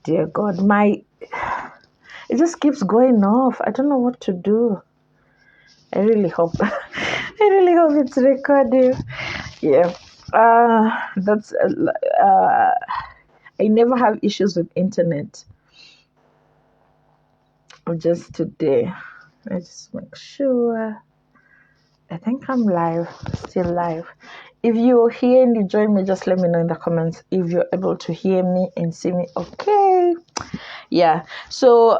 dear God, it just keeps going off. I don't know what to do. I really hope it's recording. Yeah. That's I never have issues with internet. Just today. I just make sure. I think I'm still live. If you're here and you join me, just let me know in the comments if you're able to hear me and see me. Okay. Yeah. So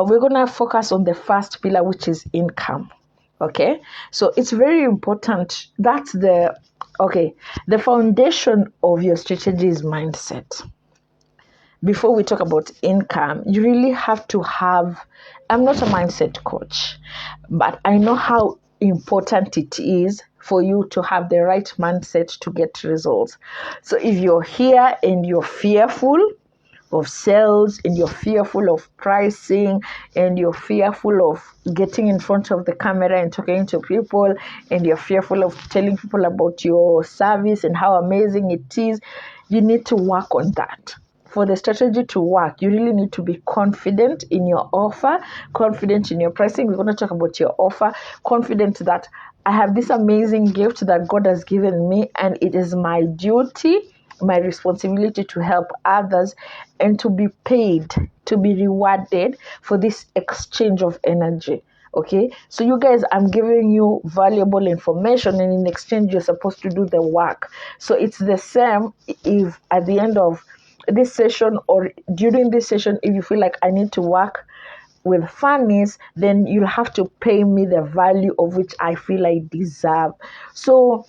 we're gonna focus on the first pillar, which is income. Okay. So it's very important. That's the foundation of your strategy is mindset. Before we talk about income, you really have to have, I'm not a mindset coach, but I know how important it is for you to have the right mindset to get results. So if you're here and you're fearful of sales and you're fearful of pricing and you're fearful of getting in front of the camera and talking to people and you're fearful of telling people about your service and how amazing it is, you need to work on that. For the strategy to work, you really need to be confident in your offer, confident in your pricing. We're going to talk about your offer, confident that I have this amazing gift that God has given me and it is my duty, my responsibility to help others and to be paid, to be rewarded for this exchange of energy. Okay, so you guys, I'm giving you valuable information and in exchange you're supposed to do the work. So it's the same if at the end of this session or during this session, if you feel like I need to work with Fanny's, then you'll have to pay me the value of which I feel I deserve. So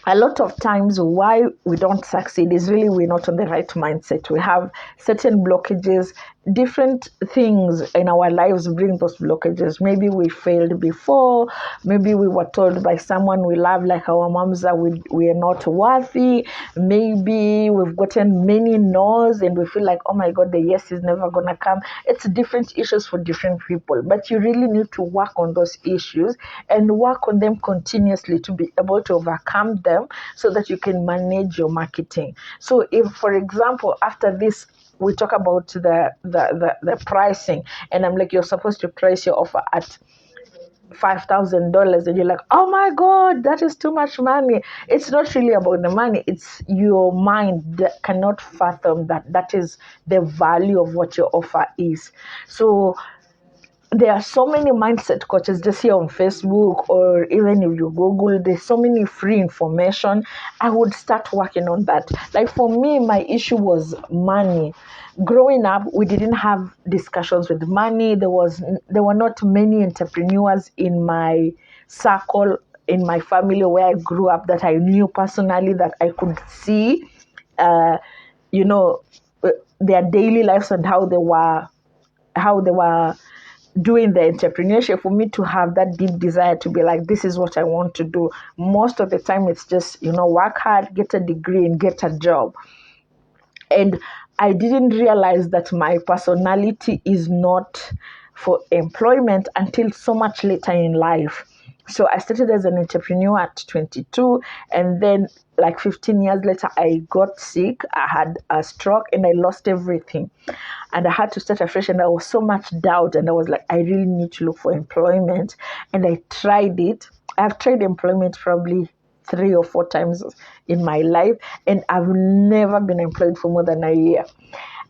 a lot of times why we don't succeed is really we're not on the right mindset. We have certain blockages, different things in our lives bring those blockages. Maybe we failed before, maybe we were told by someone we love, like our moms, that we are not worthy. Maybe we've gotten many no's and we feel like, oh my God, the yes is never gonna come. It's different issues for different people, but you really need to work on those issues and work on them continuously to be able to overcome them so that you can manage your marketing. So if, for example, after this we talk about the pricing and I'm like, you're supposed to price your offer at $5,000 and you're like, oh my God, that is too much money. It's not really about the money. It's your mind that cannot fathom that is the value of what your offer is. So there are so many mindset coaches just here on Facebook, or even if you Google, there's so many free information. I would start working on that. Like for me, my issue was money. Growing up, we didn't have discussions with money. There were not many entrepreneurs in my circle, in my family where I grew up that I knew personally, that I could see, their daily lives and how they were doing the entrepreneurship. For me to have that deep desire to be like, this is what I want to do. Most of the time it's just, work hard, get a degree and get a job. And I didn't realize that my personality is not for employment until so much later in life. So I started as an entrepreneur at 22, and then like 15 years later, I got sick. I had a stroke and I lost everything. And I had to start afresh, and there was so much doubt. And I was like, I really need to look for employment. And I tried it. I've tried employment probably 3 or 4 times in my life, and I've never been employed for more than a year.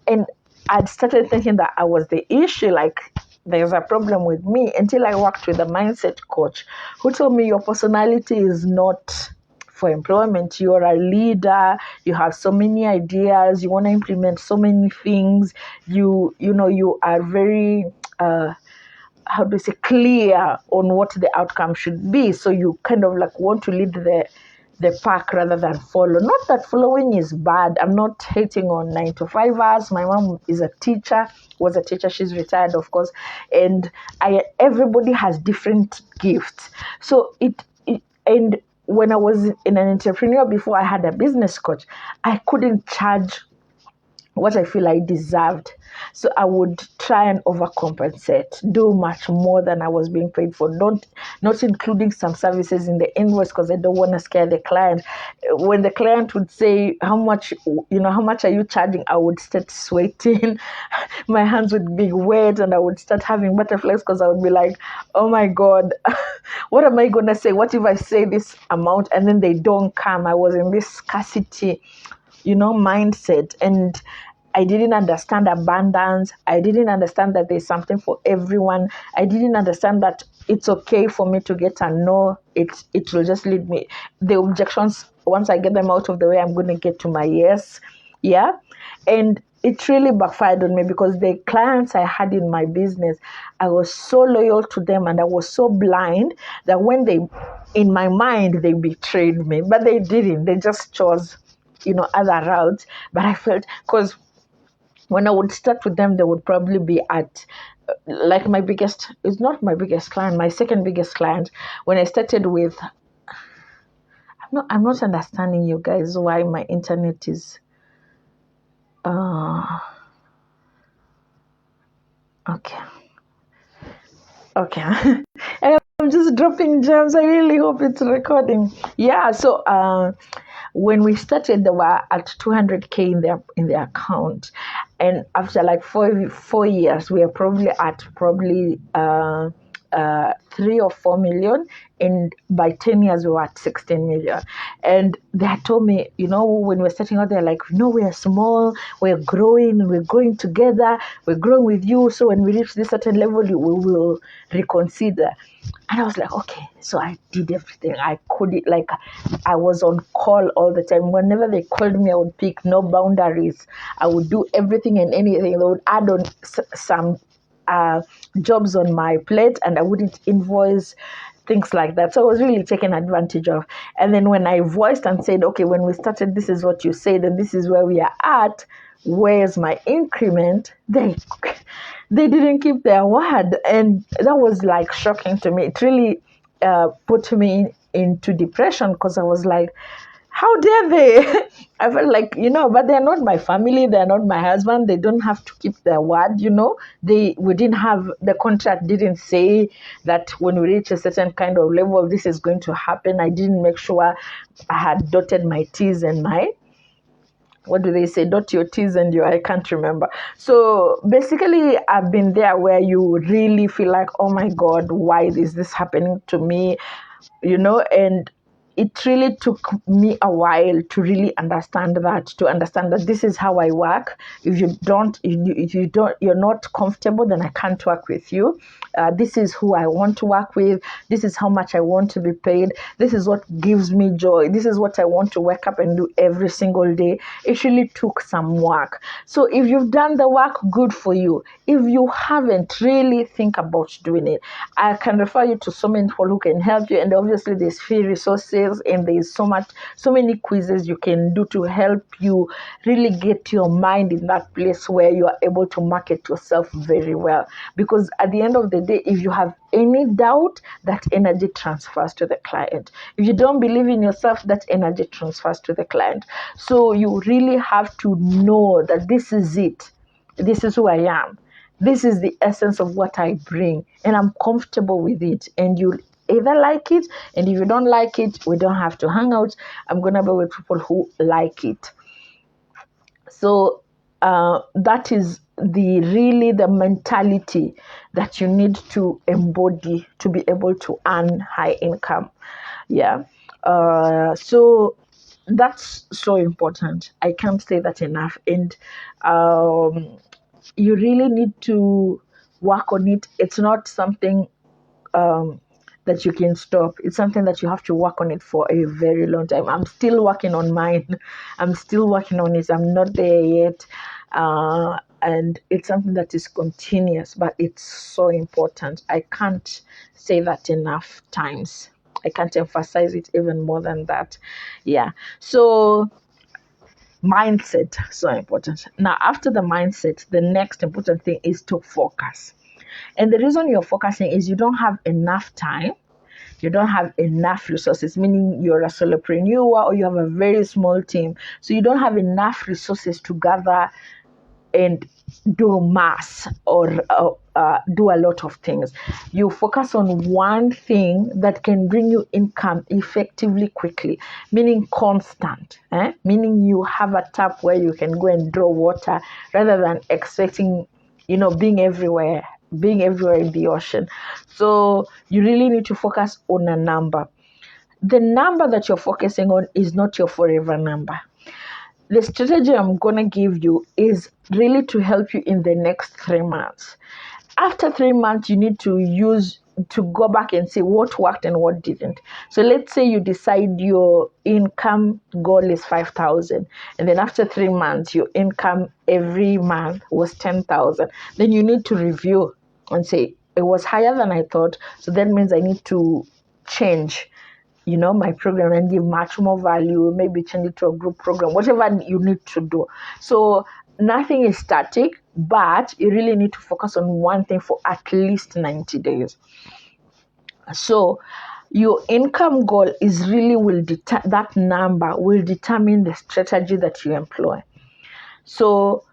And I'd started thinking that I was the issue, like there's a problem with me, until I worked with a mindset coach who told me your personality is not for employment. You're a leader, you have so many ideas, you want to implement so many things, you are very clear on what the outcome should be. So you kind of like want to lead the pack rather than follow. Not that following is bad. I'm not hating on 9-to-5ers. My mom is a teacher, was a teacher. She's retired, of course. And everybody has different gifts. So and when I was in an entrepreneur before I had a business coach, I couldn't charge what I feel I deserved. So I would try and overcompensate, do much more than I was being paid for, not including some services in the invoice because I don't want to scare the client. When the client would say, how much are you charging? I would start sweating. My hands would be wet and I would start having butterflies because I would be like, oh my God, what am I going to say? What if I say this amount and then they don't come? I was in this scarcity mindset, and I didn't understand abundance. I didn't understand that there's something for everyone. I didn't understand that it's okay for me to get a no. It will just lead me. The objections, once I get them out of the way, I'm going to get to my yes. Yeah. And it really backfired on me because the clients I had in my business, I was so loyal to them and I was so blind that in my mind, they betrayed me, but they didn't. They just chose other routes. But I felt, because when I would start with them, they would probably be at like it's not my biggest client, my second biggest client. When I started with, I'm not understanding you guys why my internet is okay. And I'm just dropping gems. I really hope it's recording. Yeah, so when we started, they were at 200K in their account, and after like four years, we are probably at 3 or 4 million, and by 10 years we were at 16 million. And they had told me, when we're starting out, they're like, we are small, we're growing together, we're growing with you, so when we reach this certain level, we will reconsider. And I was like, okay. So I did everything I could. Like, I was on call all the time. Whenever they called me, I would pick, no boundaries. I would do everything and anything. They would add on some jobs on my plate and I wouldn't invoice, things like that. So I was really taken advantage of. And then when I voiced and said, okay, when we started, this is what you said and this is where we are at, where's my increment? They didn't keep their word. And that was like shocking to me. It really put me into depression because I was like, how dare they? I felt like, but they're not my family. They're not my husband. They don't have to keep their word, we didn't have, the contract didn't say that when we reach a certain kind of level, this is going to happen. I didn't make sure I had dotted my T's and my, what do they say? Dot your T's and your, I can't remember. So basically, I've been there where you really feel like, oh my God, why is this happening to me? And it really took me a while to really understand that this is how I work. If you're not comfortable, then I can't work with you. This is who I want to work with. This is how much I want to be paid. This is what gives me joy. This is what I want to wake up and do every single day. It really took some work. So if you've done the work, good for you. If you haven't, really think about doing it. I can refer you to so many people who can help you, and obviously there's free resources and there's so many quizzes you can do to help you really get your mind in that place where you are able to market yourself very well. Because at the end of the day, if you have any doubt, that energy transfers to the client. If you don't believe in yourself, that energy transfers to the client. So you really have to know that this is it. This is who I am. This is the essence of what I bring, and I'm comfortable with it. And you either like it, and if you don't like it, we don't have to hang out. I'm gonna be with people who like it. So that is the mentality that you need to embody to be able to earn high income. Yeah. So that's so important. I can't say that enough. And you really need to work on it. It's not something that you can stop. It's something that you have to work on it for a very long time. I'm still working on mine. I'm still working on it. I'm not there yet. And it's something that is continuous, but it's so important. I can't say that enough times. I can't emphasize it even more than that. Yeah. So mindset, so important. Now, after the mindset, the next important thing is to focus. And the reason you're focusing is you don't have enough time, you don't have enough resources, meaning you're a solopreneur or you have a very small team. So you don't have enough resources to gather and do mass or do a lot of things. You focus on one thing that can bring you income effectively, quickly, meaning constant, meaning you have a tap where you can go and draw water rather than expecting, being everywhere in the ocean. So you really need to focus on a number. The number that you're focusing on is not your forever number. The strategy I'm going to give you is really to help you in the next 3 months. After 3 months, you need to go back and see what worked and what didn't. So let's say you decide your income goal is 5,000, and then after 3 months, your income every month was 10,000. Then you need to review and say, it was higher than I thought. So that means I need to change my program and give much more value, maybe change it to a group program, whatever you need to do. So nothing is static, but you really need to focus on one thing for at least 90 days. So your income goal is really that number will determine the strategy that you employ. So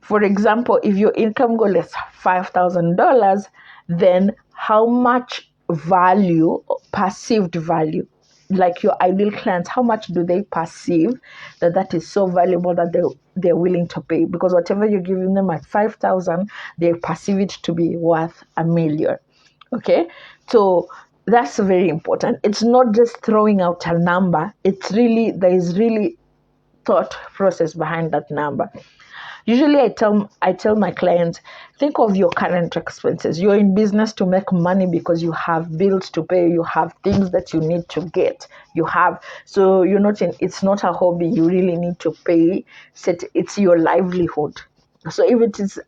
for example, if your income goal is $5,000, then how much value, perceived value, like your ideal clients, how much do they perceive that is so valuable that they're willing to pay? Because whatever you're giving them at 5,000, they perceive it to be worth $1 million. Okay, so that's very important. It's not just throwing out a number. There is really thought process behind that number. Usually I tell my clients, think of your current expenses. You're in business to make money because you have bills to pay, you have things that you need to get. So it's not a hobby, you really need to pay. It's your livelihood. So if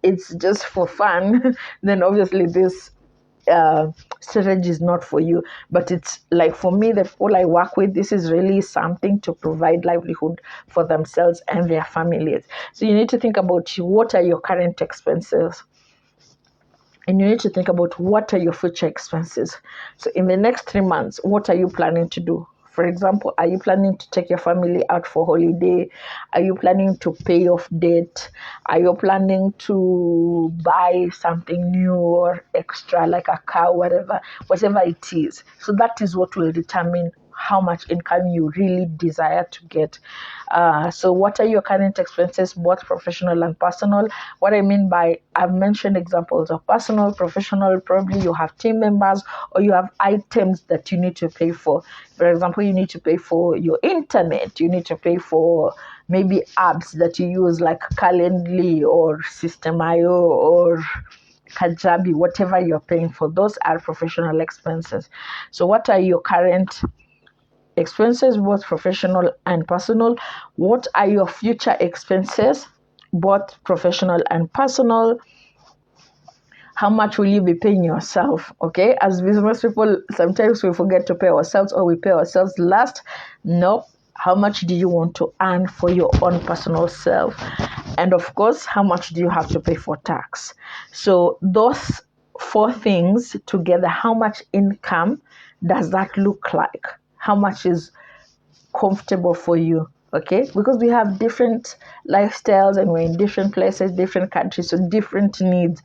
it's just for fun, then obviously this strategy is not for you. But it's like, for me, the people I work with, this is really something to provide livelihood for themselves and their families. So you need to think about what are your current expenses, and you need to think about what are your future expenses. So in the next 3 months, what are you planning to do? For example, are you planning to take your family out for holiday? Are you planning to pay off debt? Are you planning to buy something new or extra, like a car, whatever it is? So that is what will determine how much income you really desire to get. So what are your current expenses, both professional and personal? What I mean by, I've mentioned examples of personal, professional. Probably you have team members or you have items that you need to pay for. For example, you need to pay for your internet. You need to pay for maybe apps that you use like Calendly or System.io or Kajabi, whatever you're paying for. Those are professional expenses. So what are your current expenses, both professional and personal? What are your future expenses, both professional and personal? How much will you be paying yourself? Okay, as business people, sometimes we forget to pay ourselves, or we pay ourselves last. No. How much do you want to earn for your own personal self? And of course, how much do you have to pay for tax? So those 4 things together, how much income does that look like? How much is comfortable for you? Okay, because we have different lifestyles and we're in different places, different countries, so different needs.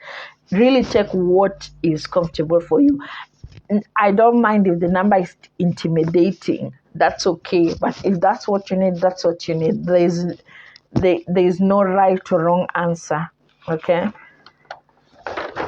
Really check what is comfortable for you. I don't mind if the number is intimidating. That's okay. But if that's what you need, that's what you need. There is no right or wrong answer. Okay.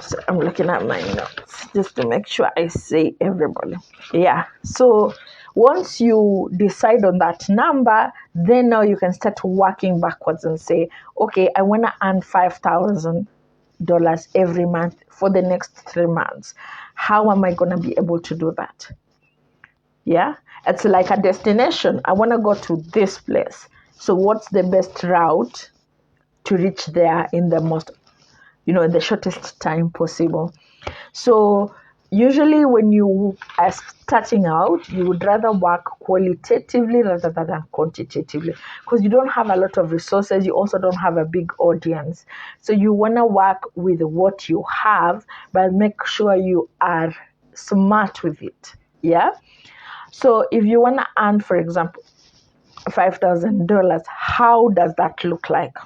So I'm looking at my notes just to make sure I say everybody. Yeah. So once you decide on that number, then now you can start working backwards and say, okay, I want to earn $5,000 every month for the next 3 months. How am I going to be able to do that? Yeah, it's like a destination. I want to go to this place. So what's the best route to reach there in the most, in the shortest time possible? So usually when you are starting out, you would rather work qualitatively rather than quantitatively, because you don't have a lot of resources. You also don't have a big audience. So you want to work with what you have, but make sure you are smart with it. Yeah. So if you want to earn, for example, $5,000, how does that look like?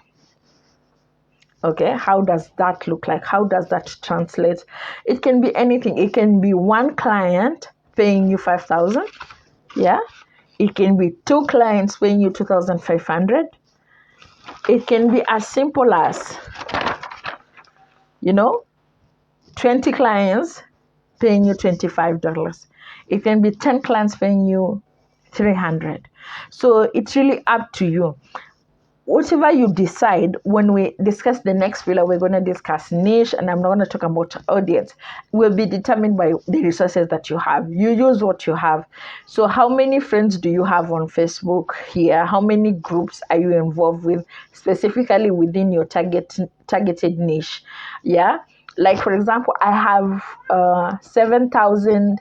Okay, how does that look like? How does that translate? It can be anything. It can be one client paying you 5,000. Yeah. It can be two clients paying you 2,500. It can be as simple as, 20 clients paying you $25. It can be 10 clients paying you 300. So it's really up to you. Whatever you decide, when we discuss the next pillar, we're going to discuss niche, and I'm not going to talk about audience. Will be determined by the resources that you have. You use what you have. So how many friends do you have on Facebook here? How many groups are you involved with, specifically within your targeted niche? Yeah. Like, for example, I have 7,000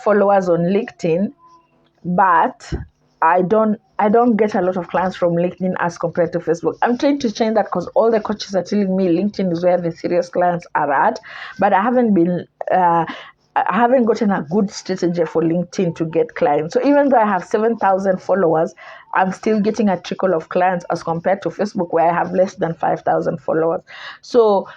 followers on LinkedIn, but I don't get a lot of clients from LinkedIn as compared to Facebook. I'm trying to change that because all the coaches are telling me LinkedIn is where the serious clients are at, but I haven't gotten a good strategy for LinkedIn to get clients. So even though I have 7,000 followers, I'm still getting a trickle of clients as compared to Facebook, where I have less than 5,000 followers. So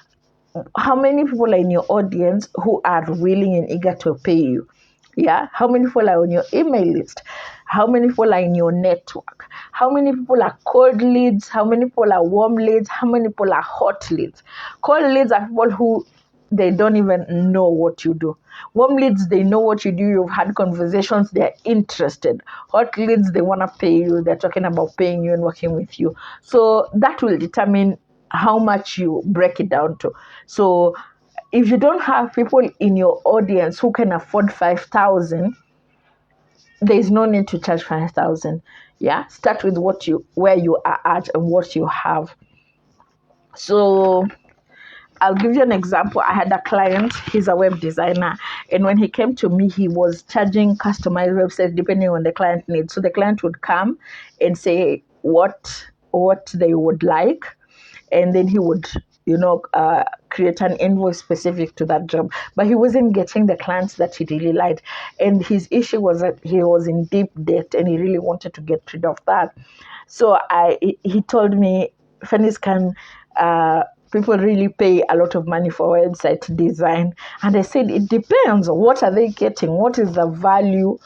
how many people are in your audience who are willing and eager to pay you? Yeah. How many people are on your email list? How many people are in your network? How many people are cold leads? How many people are warm leads? How many people are hot leads? Cold leads are people who they don't even know what you do. Warm leads, they know what you do. You've had conversations. They're interested. Hot leads, they want to pay you. They're talking about paying you and working with you. So that will determine how much you break it down to. So if you don't have people in your audience who can afford 5,000, there is no need to charge 5,000. Yeah, start with where you are at and what you have. So I'll give you an example. I had a client, he's a web designer, and when he came to me, he was charging customized websites depending on the client needs. So the client would come and say what they would like, and then he would create an invoice specific to that job. But he wasn't getting the clients that he really liked, and his issue was that he was in deep debt and he really wanted to get rid of that. So he told me, Fennis, can people really pay a lot of money for website design? And I said, it depends. What are they getting? What is the value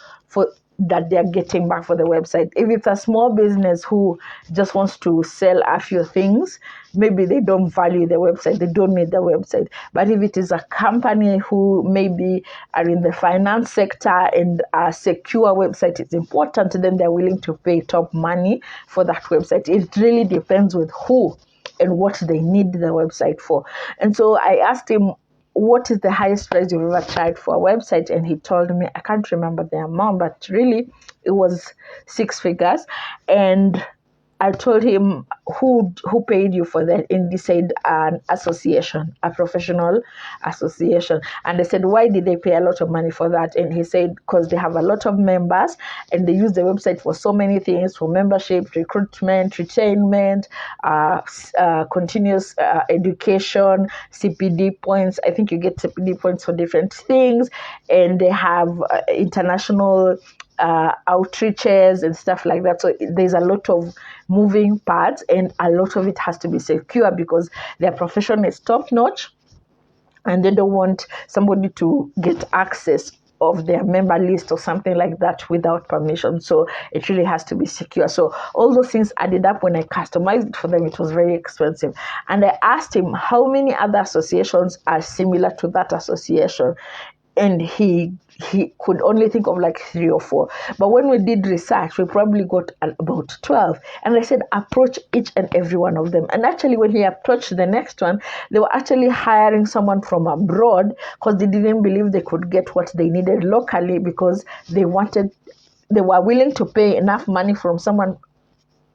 that they're getting back for the website? If it's a small business who just wants to sell a few things, maybe they don't value the website, they don't need the website. But if it is a company who maybe are in the finance sector and a secure website is important, then they're willing to pay top money for that website. It really depends with who and what they need the website for. And so I asked him, what is the highest price you've ever charged for a website? And he told me, I can't remember the amount, but really it was 6 figures. And I told him, who paid you for that? And he said, an association, a professional association. And I said, why did they pay a lot of money for that? And he said, because they have a lot of members and they use the website for so many things, for membership, recruitment, retainment, continuous education, CPD points. I think you get CPD points for different things. And they have international outreaches and stuff like that. So there's a lot of moving parts, and a lot of it has to be secure because their profession is top notch, and they don't want somebody to get access of their member list or something like that without permission. So it really has to be secure. So all those things added up. When I customized it for them, it was very expensive. And I asked him how many other associations are similar to that association, and he could only think of like 3 or 4. But when we did research, we probably got about 12. And I said, approach each and every one of them. And actually, when he approached the next one, they were actually hiring someone from abroad because they didn't believe they could get what they needed locally, because they were willing to pay enough money from someone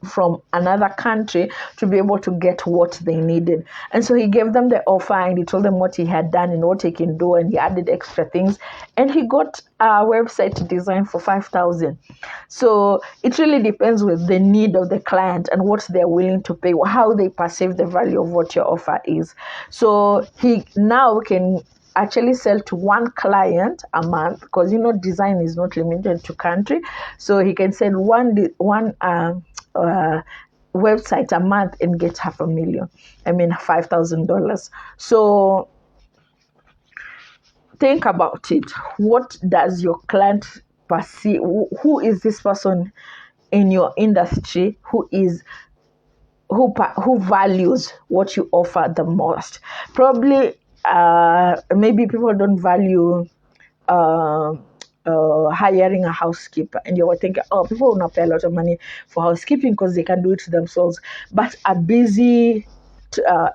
from another country to be able to get what they needed. And so he gave them the offer, and he told them what he had done and what he can do, and he added extra things, and he got a website design for 5,000. So it really depends with the need of the client and what they're willing to pay, how they perceive the value of what your offer is. So he now can actually sell to one client a month, because design is not limited to country. So he can sell website a month and get $5,000. So think about it. What does your client perceive? Who is this person in your industry who values what you offer the most? Probably maybe people don't value hiring a housekeeper, and you were thinking, oh, people will not pay a lot of money for housekeeping because they can do it themselves. But a busy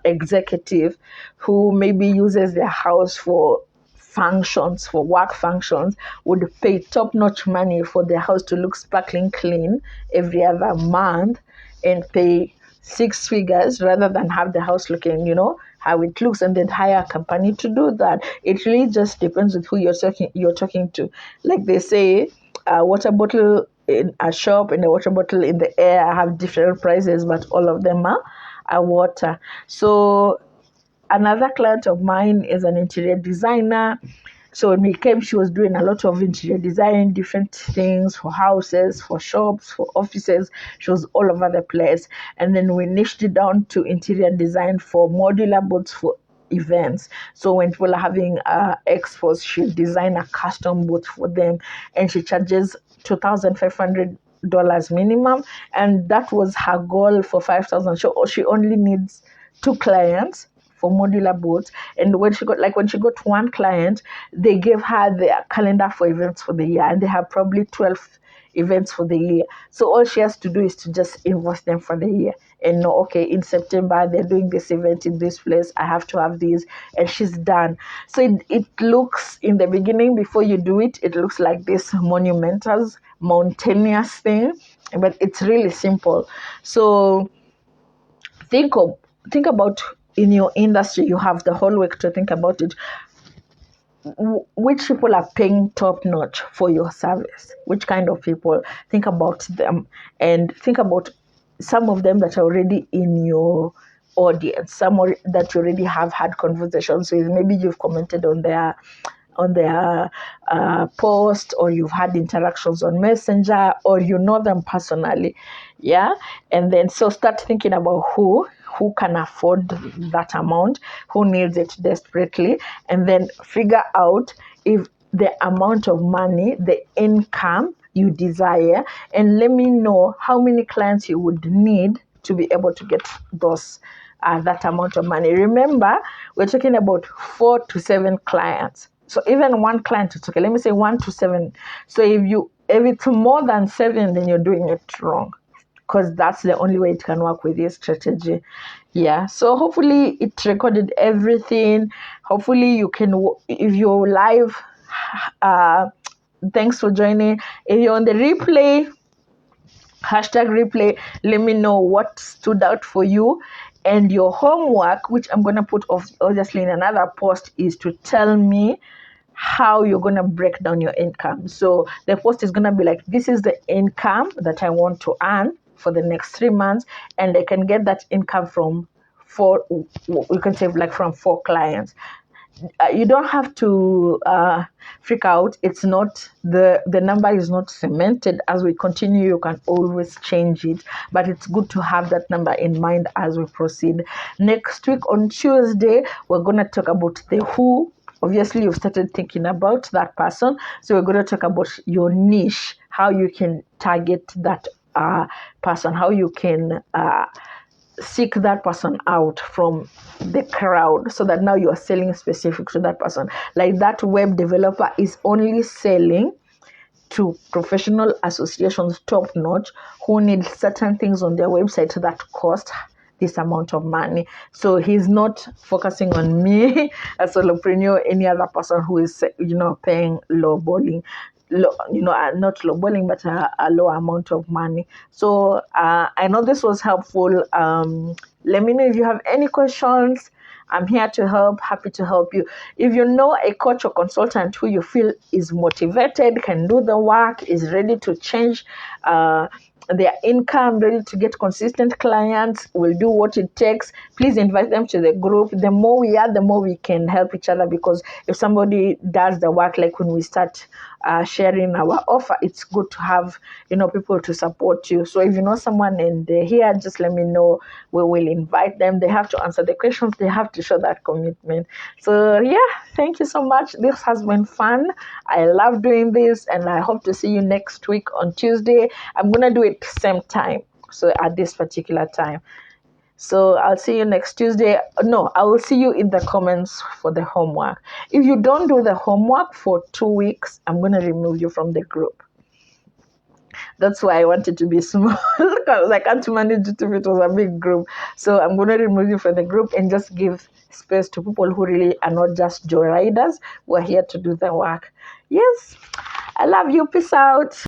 executive who maybe uses their house for functions, for work functions, would pay top-notch money for their house to look sparkling clean every other month and pay 6 figures rather than have the house looking, how it looks, and then hire a company to do that. It really just depends with who you're talking to. Like they say, a water bottle in a shop and a water bottle in the air have different prices, but all of them are water. So another client of mine is an interior designer. So when we came, she was doing a lot of interior design, different things for houses, for shops, for offices. She was all over the place. And then we niched it down to interior design for modular boats for events. So when people are having expos, she'll design a custom boat for them, and she charges $2,500 minimum. And that was her goal for 5,000. So she only needs 2 clients for modular boats. And when she got one client, they gave her their calendar for events for the year, and they have probably 12 events for the year. So all she has to do is to just invoice them for the year and know, okay, in September they're doing this event in this place, I have to have these, and she's done. So it looks, in the beginning, before you do it, it looks like this mountainous thing, but it's really simple. So think about, in your industry, you have the whole week to think about it. Which people are paying top notch for your service? Which kind of people? Think about them, and think about some of them that are already in your audience, that you already have had conversations with. Maybe you've commented on their post, or you've had interactions on Messenger, or you know them personally. Yeah. And then so start thinking about who can afford that amount, who needs it desperately, and then figure out if the amount of money, the income you desire, and let me know how many clients you would need to be able to get those that amount of money. Remember, we're talking about 4 to 7 clients. So even one client, it's okay. Let me say 1 to 7. So if it's more than 7, then you're doing it wrong, because that's the only way it can work with this strategy. Yeah. So hopefully it recorded everything. Hopefully you can, if you're live, thanks for joining. If you're on the replay, #replay, let me know what stood out for you. And your homework, which I'm going to put obviously in another post, is to tell me how you're going to break down your income. So the post is going to be like, this is the income that I want to earn for the next 3 months, and I can get that income from 4 clients. You don't have to freak out. It's not, the number is not cemented. As we continue, you can always change it, but it's good to have that number in mind as we proceed. Next week on Tuesday, we're going to talk about the who. Obviously, you've started thinking about that person, so we're going to talk about your niche, how you can target that person, how you can seek that person out from the crowd, so that now you are selling specific to that person. Like that web developer is only selling to professional associations, top notch, who need certain things on their website that cost this amount of money. So he's not focusing on me, a solopreneur, any other person who is, paying lowballing. Not lowballing, but a low amount of money. So I know this was helpful. Let me know if you have any questions. I'm here to help, happy to help you. If you know a coach or consultant who you feel is motivated, can do the work, is ready to change their income, ready to get consistent clients, will do what it takes. Please invite them to the group. The more we are, the more we can help each other, because if somebody does the work, like when we start sharing our offer, it's good to have, people to support you. So if you know someone and they're here, just let me know. We will invite them. They have to answer the questions. They have to show that commitment. So yeah, thank you so much. This has been fun. I love doing this, and I hope to see you next week on Tuesday. I'm going to do it same time, so at this particular time. So I'll see you next Tuesday. No, I will see you in the comments for the homework. If you don't do the homework for 2 weeks, I'm going to remove you from the group. That's why I wanted to be small, because I can't manage it if it was a big group. So I'm going to remove you from the group and just give space to people who really are not just joyriders, who are here to do the work. Yes, I love you. Peace out.